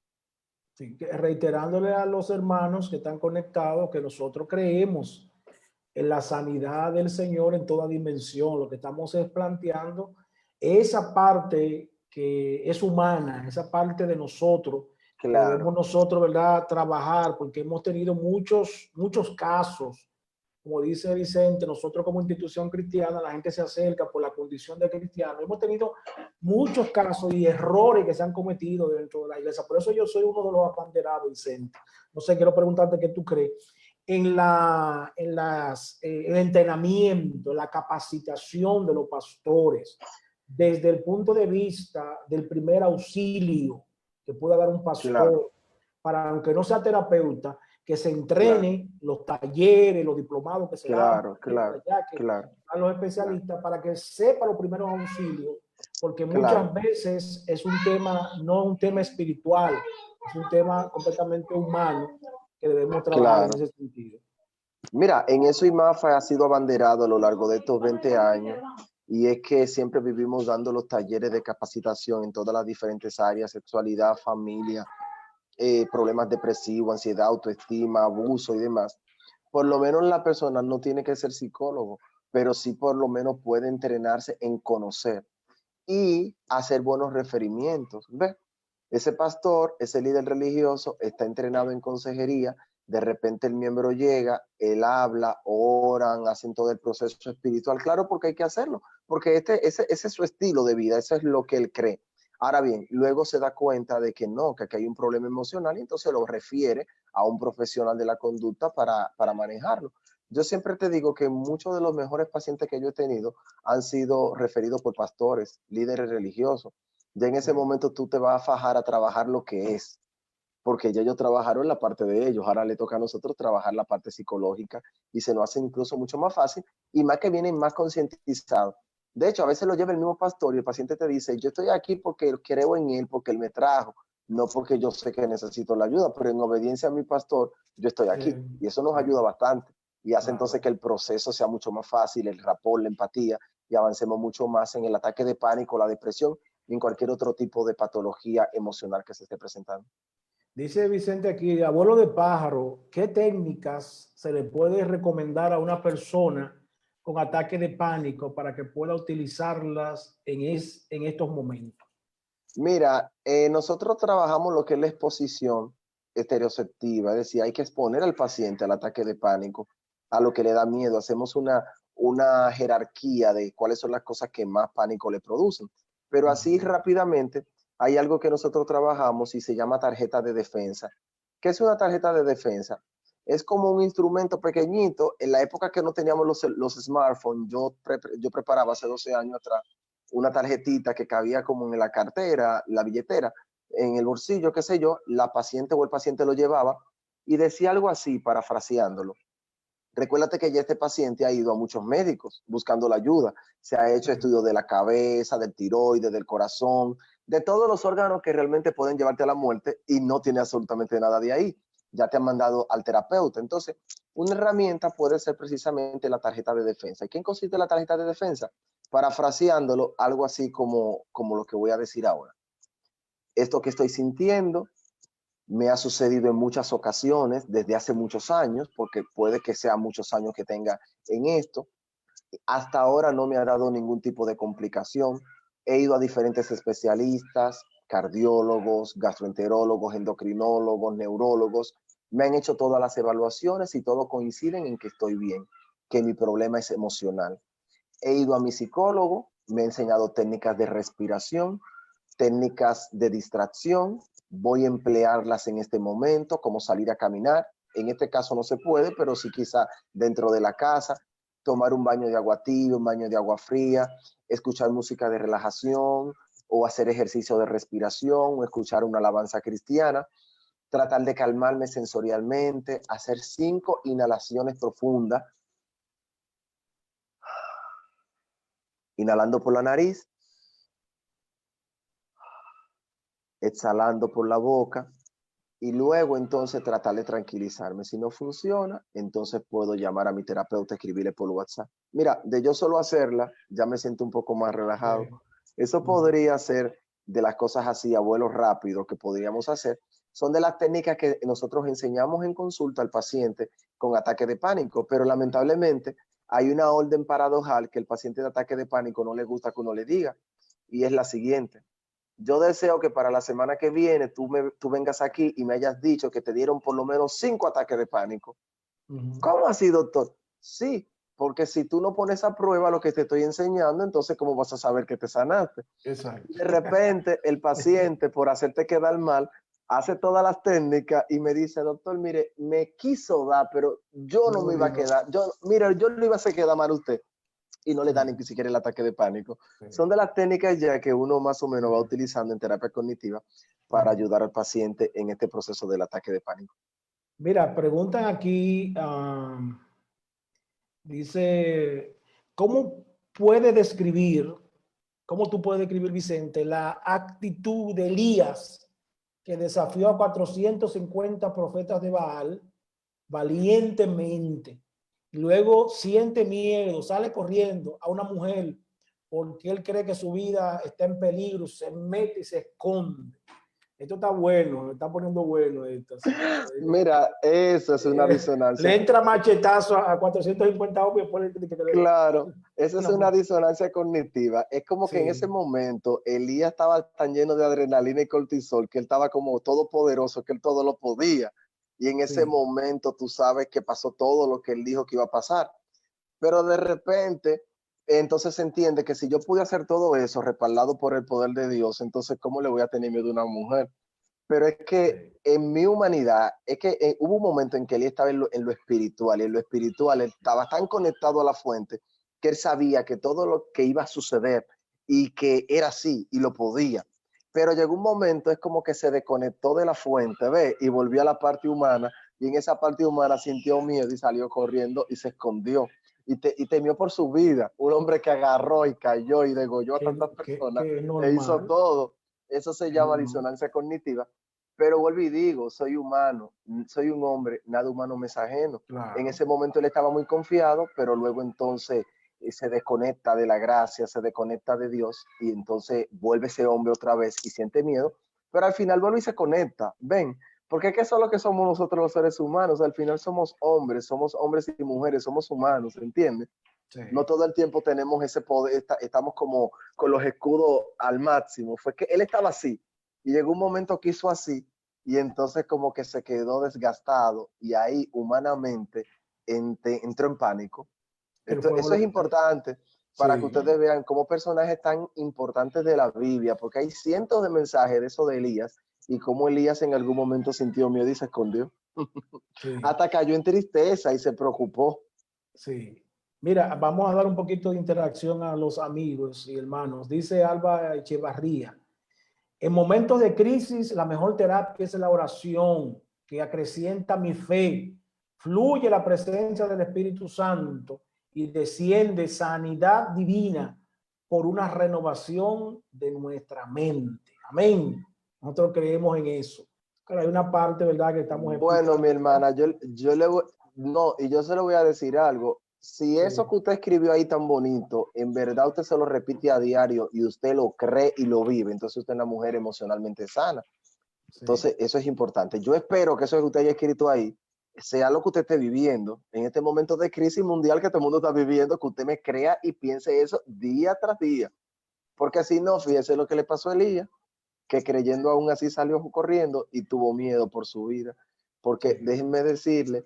S1: Sí, reiterándole a los hermanos que están conectados que nosotros creemos en la sanidad del Señor en toda dimensión. Lo que estamos es planteando esa parte que es humana, esa parte de nosotros que debemos
S2: claro,
S1: nosotros, ¿verdad?, trabajar, porque hemos tenido muchos casos. Como dice Vicente, nosotros como institución cristiana, la gente se acerca por la condición de cristiano. Hemos tenido muchos casos y errores que se han cometido dentro de la iglesia. Por eso yo soy uno de los abanderados, Vicente. No sé, quiero preguntarte qué tú crees. El entrenamiento, la capacitación de los pastores, desde el punto de vista del primer auxilio que pueda dar un
S2: claro,
S1: pastor, para aunque no sea terapeuta, que se
S2: claro,
S1: entrene los talleres, los diplomados que se dan
S2: claro,
S1: por
S2: claro,
S1: allá, que
S2: claro,
S1: a los
S2: claro,
S1: especialistas, para que sepa los primeros auxilios, porque muchas
S2: claro,
S1: veces es un tema, no un tema espiritual, es un tema completamente humano que debemos trabajar en
S2: claro.
S1: ese sentido.
S2: Mira, en eso IMAFA ha sido abanderado a lo largo de estos 20 años y es que siempre vivimos dando los talleres de capacitación en todas las diferentes áreas, sexualidad, familia, problemas depresivos, ansiedad, autoestima, abuso y demás. Por lo menos la persona no tiene que ser psicólogo, pero sí por lo menos puede entrenarse en conocer y hacer buenos referimientos. ¿Ves? Ese pastor, ese líder religioso está entrenado en consejería, de repente el miembro llega, él habla, oran, hacen todo el proceso espiritual, claro, porque hay que hacerlo, porque ese es su estilo de vida, eso es lo que él cree. Ahora bien, luego se da cuenta de que no, que aquí hay un problema emocional y entonces lo refiere a un profesional de la conducta para manejarlo. Yo siempre te digo que muchos de los mejores pacientes que yo he tenido han sido referidos por pastores, líderes religiosos. Ya en ese momento tú te vas a fajar a trabajar lo que es, porque ya ellos trabajaron la parte de ellos, ahora le toca a nosotros trabajar la parte psicológica y se nos hace incluso mucho más fácil y más que vienen más concientizados. De hecho, a veces lo lleva el mismo pastor y el paciente te dice, yo estoy aquí porque creo en él, porque él me trajo, no porque yo sé que necesito la ayuda, pero en obediencia a mi pastor, yo estoy aquí. Y eso nos ayuda bastante y hace entonces
S1: Claro.
S2: que el proceso sea mucho más fácil, el rapport, la empatía y avancemos mucho más en el ataque de pánico, la depresión y en cualquier otro tipo de patología emocional que se esté presentando.
S1: Dice Vicente aquí, abuelo de pájaro, ¿qué técnicas se le puede recomendar a una persona con ataque de pánico para que pueda utilizarlas en estos momentos?
S2: Mira, nosotros trabajamos lo que es la exposición estereoceptiva, es decir, hay que exponer al paciente al ataque de pánico, a lo que le da miedo. Hacemos una jerarquía de cuáles son las cosas que más pánico le producen. Pero así rápidamente hay algo que nosotros trabajamos y se llama tarjeta de defensa. ¿Qué es una tarjeta de defensa? Es como un instrumento pequeñito. En la época que no teníamos los smartphones, yo preparaba hace 12 años atrás una tarjetita que cabía como en la cartera, la billetera, en el bolsillo, qué sé yo, la paciente o el paciente lo llevaba y decía algo así, parafraseándolo. Recuérdate que ya este paciente ha ido a muchos médicos buscando la ayuda. Se ha hecho
S1: Sí,
S2: estudios de la cabeza, del tiroides, del corazón, de todos los órganos que realmente pueden llevarte a la muerte y no tiene absolutamente nada de ahí. Ya te han mandado al terapeuta. Entonces, una herramienta puede ser precisamente la tarjeta de defensa. ¿Y quién consiste la tarjeta de defensa? Parafraseándolo, algo así como lo que voy a decir ahora. Esto que estoy sintiendo me ha sucedido en muchas ocasiones desde hace muchos años, porque puede que sea muchos años que tenga en esto. Hasta ahora no me ha dado ningún tipo de complicación. He ido a diferentes especialistas, cardiólogos, gastroenterólogos, endocrinólogos, neurólogos. Me han hecho todas las evaluaciones y todos coinciden en que estoy bien, que mi problema es emocional. He ido a mi psicólogo, me ha enseñado técnicas de respiración, técnicas de distracción, voy a emplearlas en este momento, como salir a caminar. En este caso no se puede, pero sí quizá dentro de la casa, tomar un baño de agua tibia, un baño de agua fría, escuchar música de relajación o hacer ejercicio de respiración o escuchar una alabanza cristiana, tratar de calmarme sensorialmente, hacer 5 inhalaciones profundas, inhalando por la nariz, exhalando por la boca y luego entonces tratar de tranquilizarme. Si no funciona, entonces puedo llamar a mi terapeuta, escribirle por WhatsApp. Mira, de yo solo hacerla, ya me siento un poco más relajado. Eso podría ser de las cosas así, a vuelo rápido, que podríamos hacer. Son de las técnicas que nosotros enseñamos en consulta al paciente con ataque de pánico, pero lamentablemente hay una orden paradojal que el paciente de ataque de pánico no le gusta que uno le diga, y es la siguiente: yo deseo que para la semana que viene tú vengas aquí y me hayas dicho que te dieron por lo menos 5 ataques de pánico. ¿Cómo así, doctor? Sí, porque si tú no pones a prueba lo que te estoy enseñando, entonces ¿cómo vas a saber que te sanaste?
S1: Exacto.
S2: De repente el paciente, por hacerte quedar mal, hace todas las técnicas y me dice, doctor, mire, me quiso dar, pero yo no me iba a quedar. Mire, yo le iba a hacer quedar mal a usted. Y no le da ni siquiera el ataque de pánico. Son de las técnicas ya que uno más o menos va utilizando en terapia cognitiva para ayudar al paciente en este proceso del ataque de pánico.
S1: Mira, preguntan aquí, dice, ¿cómo puede describir, cómo tú puedes describir, Vicente, la actitud de Elías que desafió a 450 profetas de Baal valientemente? Luego siente miedo, sale corriendo a una mujer porque él cree que su vida está en peligro, se mete y se esconde. Esto está bueno, me está poniendo bueno esto. Así.
S2: Mira, eso es una disonancia.
S1: Le entra machetazo a 450 hombres.
S2: Claro, esa es una disonancia cognitiva. Es como que en
S1: Sí.
S2: ese momento Elías estaba tan lleno de adrenalina y cortisol que él estaba como todopoderoso, que él todo lo podía. Y en ese momento tú sabes que pasó todo lo que él dijo que iba a pasar. Pero de repente, entonces se entiende que si yo pude hacer todo eso respaldado por el poder de Dios, entonces ¿cómo le voy a tener miedo a una mujer? Pero es que en mi humanidad, es que hubo un momento en que él estaba en lo espiritual, y en lo espiritual él estaba tan conectado a la fuente que él sabía que todo lo que iba a suceder y que era así y lo podía. Pero llegó un momento, es como que se desconectó de la fuente, ¿ves? Y volvió a la parte humana, y en esa parte humana sintió miedo y salió corriendo y se escondió. Y temió por su vida. Un hombre que agarró y cayó y degolló a tantas personas e hizo todo. Eso se llama disonancia cognitiva. Pero vuelvo y digo, soy humano, soy un hombre, nada humano me es ajeno.
S1: Claro.
S2: En ese momento él estaba muy confiado, pero luego entonces se desconecta de la gracia, se desconecta de Dios y entonces vuelve ese hombre otra vez y siente miedo, pero al final vuelve y se conecta. Ven, porque es que eso es lo que somos nosotros los seres humanos. Al final somos hombres y mujeres, somos humanos, ¿entiendes? Sí. No todo el tiempo tenemos ese poder, estamos como con los escudos al máximo. Fue que él estaba así y llegó un momento que hizo así y entonces como que se quedó desgastado y ahí humanamente entró en pánico. Eso es importante para que ustedes vean cómo personajes tan importantes de la Biblia, porque hay cientos de mensajes de eso de Elías y cómo Elías en algún momento sintió miedo y se escondió. Hasta cayó en tristeza y se preocupó.
S1: Sí. Mira, vamos a dar un poquito de interacción a los amigos y hermanos. Dice Alba Echevarría, en momentos de crisis, la mejor terapia es la oración, que acrecienta mi fe. Fluye la presencia del Espíritu Santo y desciende sanidad divina por una renovación de nuestra mente. Amén. Nosotros creemos en eso. Claro, hay una parte, ¿verdad?, que estamos
S2: Bueno, mi hermana, yo le voy, no, y yo se lo voy a decir algo. Si eso que usted escribió ahí tan bonito, en verdad usted se lo repite a diario y usted lo cree y lo vive, entonces usted es una mujer emocionalmente sana. Entonces, eso es importante. Yo espero que eso que usted haya escrito ahí sea lo que usted esté viviendo en este momento de crisis mundial que todo el mundo está viviendo, que usted me crea y piense eso día tras día. Porque si no, fíjese lo que le pasó a Elías, que creyendo aún así salió corriendo y tuvo miedo por su vida. Porque déjenme decirle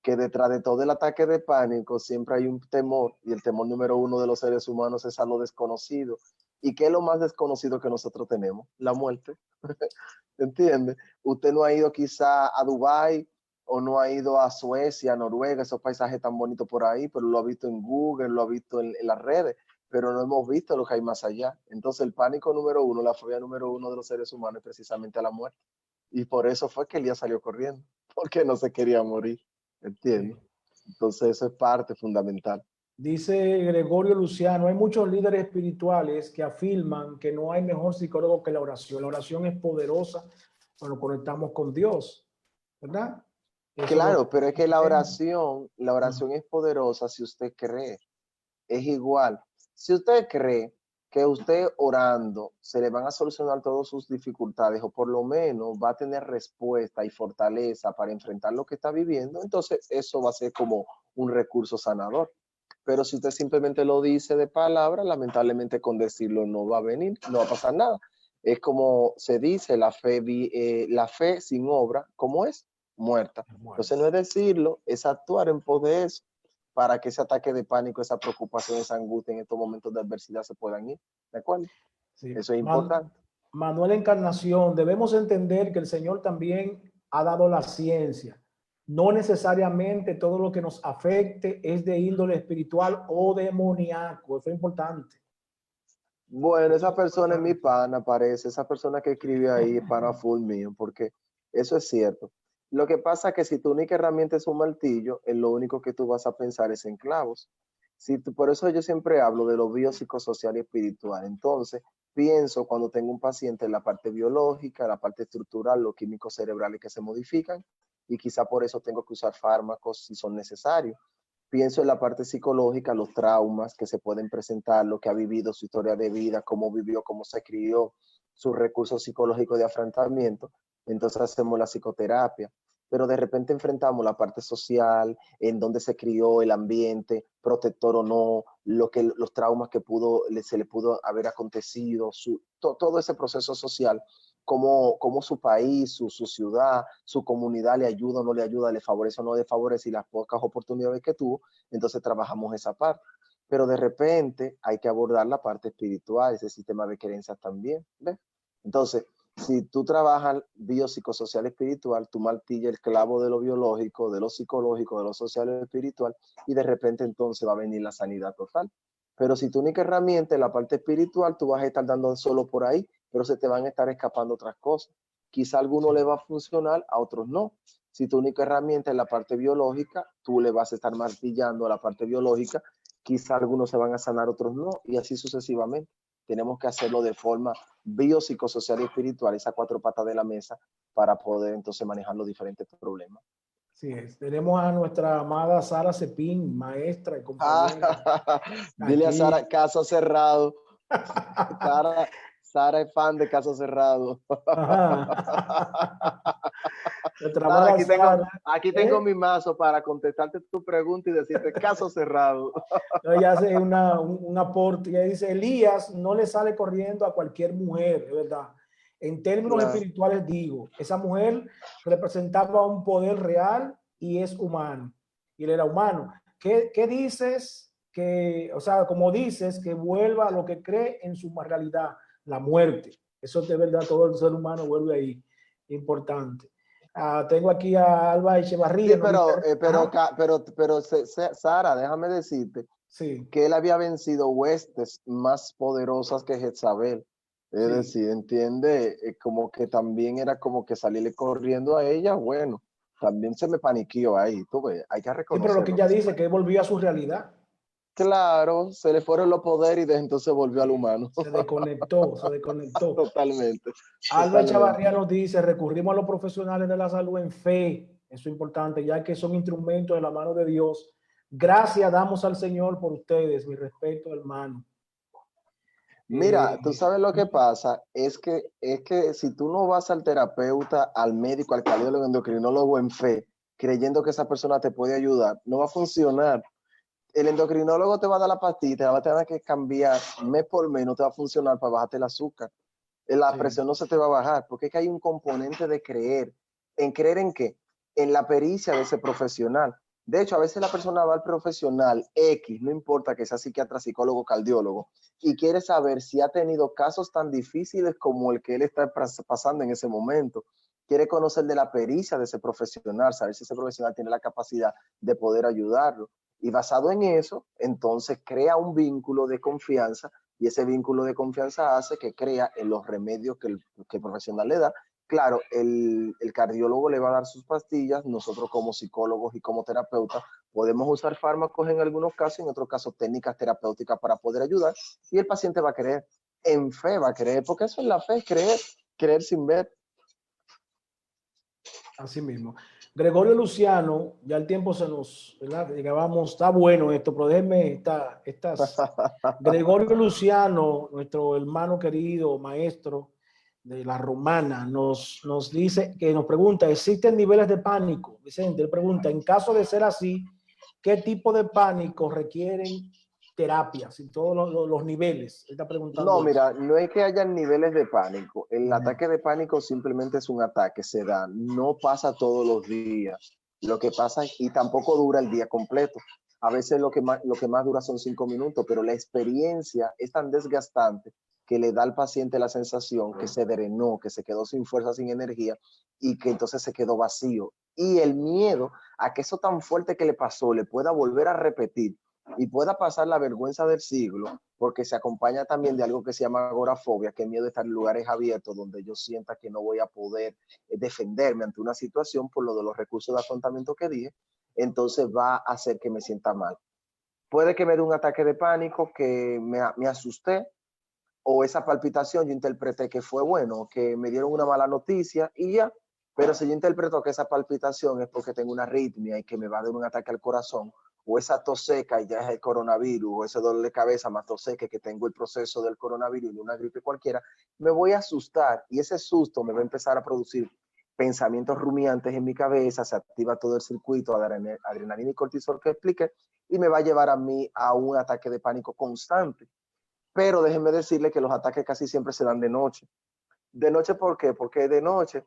S2: que detrás de todo el ataque de pánico siempre hay un temor, y el temor número uno de los seres humanos es a lo desconocido. ¿Y qué es lo más desconocido que nosotros tenemos? La muerte. ¿Entiende? Usted no ha ido quizá a Dubái o no ha ido a Suecia, Noruega, esos paisajes tan bonitos por ahí, pero lo ha visto en Google, lo ha visto en las redes, pero no hemos visto lo que hay más allá. Entonces el pánico número uno, la fobia número uno de los seres humanos es precisamente a la muerte. Y por eso fue que Elías salió corriendo, porque no se quería morir. ¿Entiendes? Entonces eso es parte fundamental.
S1: Dice Gregorio Luciano, hay muchos líderes espirituales que afirman que no hay mejor psicólogo que la oración. La oración es poderosa cuando conectamos con Dios, ¿verdad?
S2: Claro, pero es que la oración es poderosa si usted cree. Es igual. Si usted cree que usted orando se le van a solucionar todas sus dificultades o por lo menos va a tener respuesta y fortaleza para enfrentar lo que está viviendo, entonces eso va a ser como un recurso sanador. Pero si usted simplemente lo dice de palabra, lamentablemente con decirlo no va a venir, no va a pasar nada. Es como se dice, la fe sin obra, ¿cómo es? Muerta. Entonces no es decirlo, es actuar en pos de eso, para que ese ataque de pánico, esa preocupación, esa angustia en estos momentos de adversidad se puedan ir. ¿De acuerdo?
S1: Sí.
S2: Eso es importante.
S1: Manuel Encarnación, debemos entender que el Señor también ha dado la ciencia. No necesariamente todo lo que nos afecte es de índole espiritual o demoníaco. Eso es importante.
S2: Bueno,
S1: Eso
S2: esa
S1: es
S2: persona es mi
S1: importante.
S2: pana, parece, esa persona que escribe ahí es pana full mío, porque eso es cierto. Lo que pasa es que si tu única herramienta es un martillo, en lo único que tú vas a pensar es en clavos. Por eso yo siempre hablo de lo biopsicosocial y espiritual. Entonces, pienso cuando tengo un paciente en la parte biológica, la parte estructural, los químicos cerebrales que se modifican, y quizá por eso tengo que usar fármacos si son necesarios. Pienso en la parte psicológica, los traumas que se pueden presentar, lo que ha vivido, su historia de vida, cómo vivió, cómo se crió, sus recursos psicológicos de afrontamiento. Entonces hacemos la psicoterapia, pero de repente enfrentamos la parte social, en donde se crió, el ambiente, protector o no, los traumas que se le pudo haber acontecido, todo ese proceso social, cómo su país, su ciudad, su comunidad le ayuda o no le ayuda, le favorece o no le favorece, y las pocas oportunidades que tuvo, entonces trabajamos esa parte. Pero de repente hay que abordar la parte espiritual, ese sistema de creencias también, ¿ves? Entonces, si tú trabajas biopsicosocial espiritual, tú martillas el clavo de lo biológico, de lo psicológico, de lo social y espiritual, y de repente entonces va a venir la sanidad total. Pero si tu única herramienta es la parte espiritual, tú vas a estar dando solo por ahí, pero se te van a estar escapando otras cosas. Quizá a alguno le va a funcionar, a otros no. Si tu única herramienta es la parte biológica, tú le vas a estar martillando a la parte biológica, quizá algunos se van a sanar, otros no, y así sucesivamente. Tenemos que hacerlo de forma biopsicosocial y espiritual, esas cuatro patas de la mesa, para poder entonces manejar los diferentes problemas.
S1: Así es. Tenemos a nuestra amada Sara Cepín, maestra y compañera,
S2: Dile a
S1: aquí.
S2: Sara, caso cerrado. Sara, Sara es fan de Caso Cerrado.
S1: Nuestra
S2: Sara,
S1: amada Sara.
S2: aquí tengo mi mazo para contestarte tu pregunta y decirte caso cerrado.
S1: Ella hace un aporte. Ella dice, Elías no le sale corriendo a cualquier mujer, es verdad. En términos
S2: Claro.
S1: espirituales digo, esa mujer representaba un poder real y es humano. Y él era humano. ¿Qué dices? O sea, como dices, que vuelva a lo que cree en su realidad, la muerte. Eso de verdad, todo el ser humano vuelve ahí. Importante. Tengo aquí a Alba Echevarría.
S2: Sí, pero Sara, déjame decirte
S1: Sí,
S2: que él había vencido huestes más poderosas que Jezabel. Es
S1: sí.
S2: decir, entiende, como que también era como que salirle corriendo a ella, bueno, también se me paniqueó ahí, tú ves, hay que
S1: Sí, pero lo que
S2: reconocerlo.
S1: ella dice, que volvió a su realidad.
S2: Claro, se le fueron los poderes y desde entonces volvió al humano.
S1: Se desconectó, se desconectó.
S2: Totalmente,
S1: Alba
S2: totalmente.
S1: Chavarría nos dice, recurrimos a los profesionales de la salud en fe. Eso es importante, ya que son instrumentos de la mano de Dios. Gracias damos al Señor por ustedes. Mi respeto, hermano.
S2: Mira, tú sabes lo que pasa, es que si tú no vas al terapeuta, al médico, al cardiólogo, endocrinólogo en fe, creyendo que esa persona te puede ayudar, no va a funcionar. El endocrinólogo te va a dar la pastilla, te va a tener que cambiar mes por mes, no te va a funcionar para bajarte el azúcar. La
S1: Sí,
S2: presión no se te va a bajar, porque es que hay un componente de creer. ¿En creer en qué? En la pericia de ese profesional. De hecho, a veces la persona va al profesional X, no importa que sea psiquiatra, psicólogo, cardiólogo, y quiere saber si ha tenido casos tan difíciles como el que él está pasando en ese momento. Quiere conocer de la pericia de ese profesional, saber si ese profesional tiene la capacidad de poder ayudarlo. Y basado en eso, entonces crea un vínculo de confianza, y ese vínculo de confianza hace que crea en los remedios que el profesional le da. Claro, el cardiólogo le va a dar sus pastillas, nosotros como psicólogos y como terapeutas podemos usar fármacos en algunos casos, en otros casos técnicas terapéuticas para poder ayudar, y el paciente va a creer, en fe va a creer, porque eso es la fe, creer sin ver.
S1: así mismo. Gregorio Luciano, ya el tiempo se nos, ¿verdad? Llegábamos, está bueno esto, pero déjenme estas. Gregorio Luciano, nuestro hermano querido, maestro de la Romana, nos dice, que nos pregunta, ¿existen niveles de pánico? Vicente, él pregunta, en caso de ser así, ¿qué tipo de pánico requieren terapias, en todos los niveles? Él está preguntando
S2: No,
S1: eso.
S2: mira, no es que hayan niveles de pánico. El
S1: Ujú.
S2: ataque de pánico simplemente es un ataque, se da, no pasa todos los días. Lo que pasa y tampoco dura el día completo. A veces lo que más dura son 5 minutos, pero la experiencia es tan desgastante que le da al paciente la sensación que se drenó, que se quedó sin fuerza, sin energía y que entonces se quedó vacío. Y el miedo a que eso tan fuerte que le pasó le pueda volver a repetir y pueda pasar la vergüenza del siglo, porque se acompaña también de algo que se llama agorafobia, que es miedo de estar en lugares abiertos donde yo sienta que no voy a poder defenderme ante una situación por lo de los recursos de afrontamiento que dije, entonces va a hacer que me sienta mal. Puede que me dé un ataque de pánico, que me asusté, o esa palpitación yo interpreté que fue bueno, que me dieron una mala noticia y ya. Pero si yo interpreto que esa palpitación es porque tengo una arritmia y que me va a dar un ataque al corazón, o esa tos seca y ya es el coronavirus, o ese dolor de cabeza más tos seca que tengo el proceso del coronavirus y una gripe cualquiera, me voy a asustar y ese susto me va a empezar a producir pensamientos rumiantes en mi cabeza, se activa todo el circuito de adrenalina y cortisol que expliqué y me va a llevar a mí a un ataque de pánico constante. Pero déjenme decirle que los ataques casi siempre se dan de noche. ¿De noche por qué? Porque de noche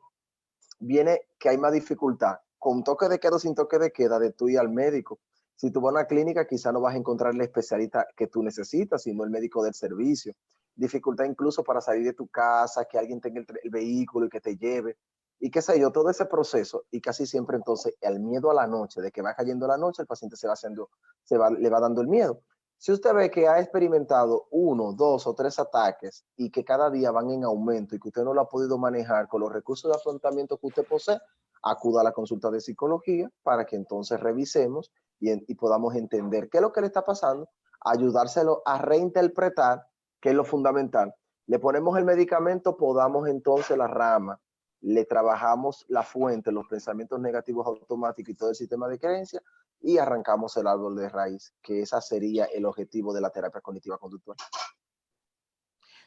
S2: viene que hay más dificultad. Con toque de queda o sin toque de queda, de tú ir al médico. Si tú vas a una clínica, quizá no vas a encontrar el especialista que tú necesitas, sino el médico del servicio. Dificultad incluso para salir de tu casa, que alguien tenga el vehículo y que te lleve. Y qué sé yo, todo ese proceso. Y casi siempre entonces el miedo a la noche, de que va cayendo la noche, el paciente le va dando el miedo. Si usted ve que ha experimentado 1, 2 o 3 ataques y que cada día van en aumento y que usted no lo ha podido manejar con los recursos de afrontamiento que usted posee, acuda a la consulta de psicología para que entonces revisemos y podamos entender qué es lo que le está pasando, ayudárselo a reinterpretar, que es lo fundamental. Le ponemos el medicamento, podamos entonces la rama, le trabajamos la fuente, los pensamientos negativos automáticos y todo el sistema de creencias, y arrancamos el árbol de raíz, que ese sería el objetivo de la terapia cognitiva conductual.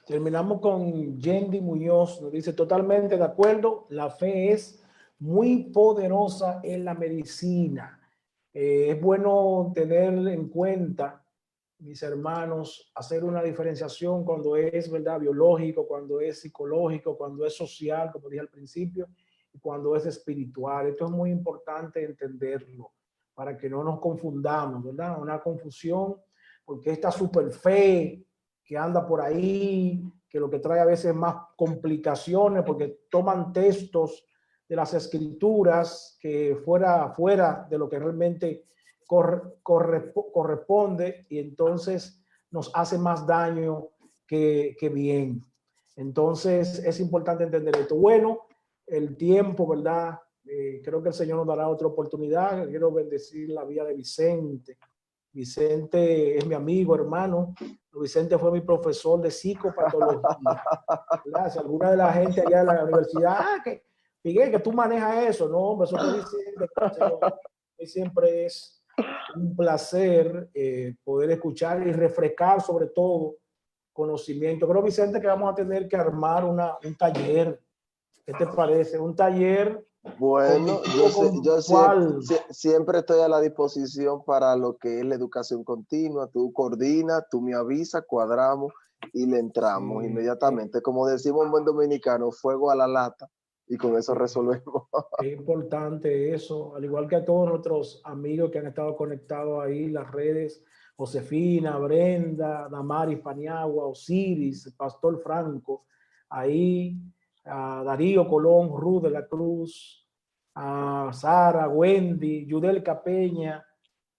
S1: Terminamos con Yendi Muñoz, nos dice totalmente de acuerdo, la fe es muy poderosa en la medicina. Es bueno tener en cuenta, mis hermanos, hacer una diferenciación cuando es, ¿verdad?, biológico, cuando es psicológico, cuando es social, como dije al principio, y cuando es espiritual. Esto es muy importante entenderlo para que no nos confundamos, ¿verdad? Una confusión, porque esta super fe que anda por ahí, que lo que trae a veces más complicaciones, porque toman textos de las escrituras que fuera de lo que realmente corresponde, y entonces nos hace más daño que bien. Entonces es importante entender esto. Bueno, el tiempo, ¿verdad? Creo que el Señor nos dará otra oportunidad. Quiero bendecir la vida de Vicente. Vicente es mi amigo, hermano. Vicente fue mi profesor de psicopatología. ¿Verdad? Si alguna de la gente allá de la universidad, que Miguel, que tú manejas eso, no, hombre, eso fue Vicente. Siempre es un placer poder escuchar y refrescar sobre todo conocimiento. Creo, Vicente, que vamos a tener que armar un taller. ¿Qué te parece? Un taller
S2: Bueno, yo
S1: cual.
S2: siempre estoy a la disposición para lo que es la educación continua. Tú coordinas, tú me avisas, cuadramos y le entramos inmediatamente. Como decimos en buen dominicano, fuego a la lata y con eso resolvemos.
S1: Es importante eso, al igual que a todos nuestros amigos que han estado conectados ahí, las redes, Josefina, Brenda, Damaris Paniagua, Osiris, Pastor Franco, ahí, a Darío Colón, Ruth de la Cruz, a Sara, Wendy, Yudel Capeña.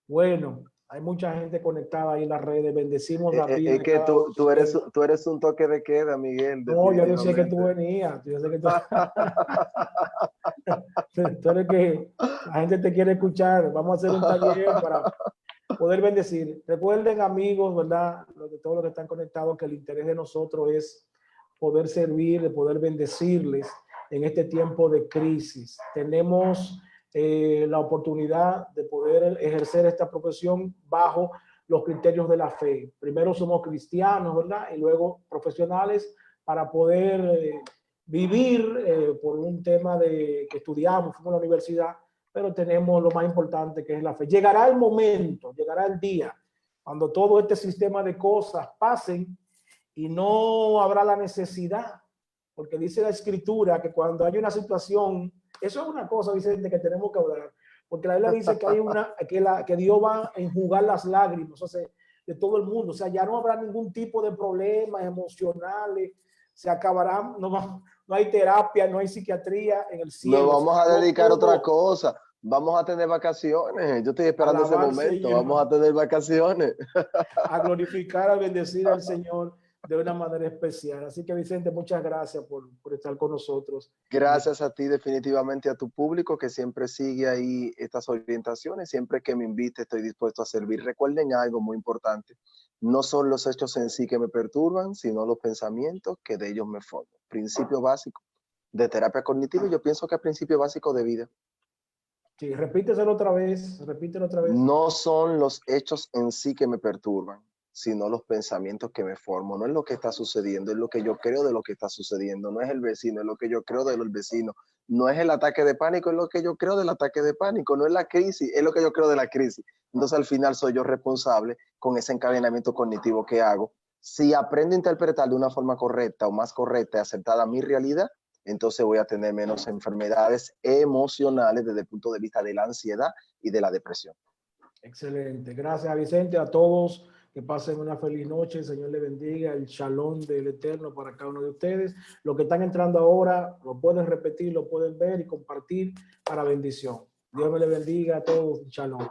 S1: Bueno, hay mucha gente conectada ahí en las redes. Bendecimos la vida
S2: Es
S1: de
S2: que
S1: cada uno de ustedes.
S2: tú eres un toque de queda, Miguel,
S1: No, yo decía que tú
S2: definitivamente.
S1: venías, yo sé que tú... Tú eres que la gente te quiere escuchar. Vamos a hacer un taller para poder bendecir. Recuerden, amigos, ¿verdad? De todos los que están conectados, que el interés de nosotros es poder servir, de poder bendecirles en este tiempo de crisis. Tenemos la oportunidad de poder ejercer esta profesión bajo los criterios de la fe. Primero somos cristianos, ¿verdad? Y luego profesionales para poder vivir por un tema de que estudiamos, fuimos a la universidad, pero tenemos lo más importante que es la fe. Llegará el momento, llegará el día Cuando todo este sistema de cosas pasen y no habrá la necesidad, porque dice la escritura que cuando hay una situación, eso es una cosa, Vicente, que tenemos que hablar, porque la Biblia dice que hay que Dios va a enjugar las lágrimas, o sea, de todo el mundo, o sea, ya no habrá ningún tipo de problemas emocionales, se acabarán, no hay terapia, no hay psiquiatría en el cielo.
S2: Nos
S1: O sea,
S2: vamos a dedicar a otra
S1: todo,
S2: cosa. Vamos a tener vacaciones. Yo estoy esperando ese
S1: alabar al
S2: momento. Vamos
S1: Señor,
S2: a tener vacaciones.
S1: a glorificar, a bendecir al Señor de una manera especial. Así que Vicente, muchas gracias por estar con nosotros.
S2: Gracias a ti, definitivamente a tu público que siempre sigue ahí estas orientaciones. Siempre que me invite, estoy dispuesto a servir. Recuerden algo muy importante. No son los hechos en sí que me perturban, sino los pensamientos que de ellos me forman. Principio básico de terapia cognitiva y yo pienso que es principio básico de vida.
S1: Sí, repíteselo otra vez, repítelo otra vez.
S2: No son los hechos en sí que me perturban, sino los pensamientos que me formo. No es lo que está sucediendo, es lo que yo creo de lo que está sucediendo. No es el vecino, es lo que yo creo de los vecinos. No es el ataque de pánico, es lo que yo creo del ataque de pánico. No es la crisis, es lo que yo creo de la crisis. Entonces al final soy yo responsable con ese encadenamiento cognitivo que hago. Si aprendo a interpretar de una forma correcta o más correcta y aceptada mi realidad, entonces voy a tener menos enfermedades emocionales desde el punto de vista de la ansiedad y de la depresión.
S1: Excelente. Gracias, Vicente, a todos. Que pasen una feliz noche. El Señor le bendiga. El shalom del Eterno para cada uno de ustedes. Los que están entrando ahora, lo pueden repetir, lo pueden ver y compartir para bendición. Dios me le bendiga a todos. Shalom.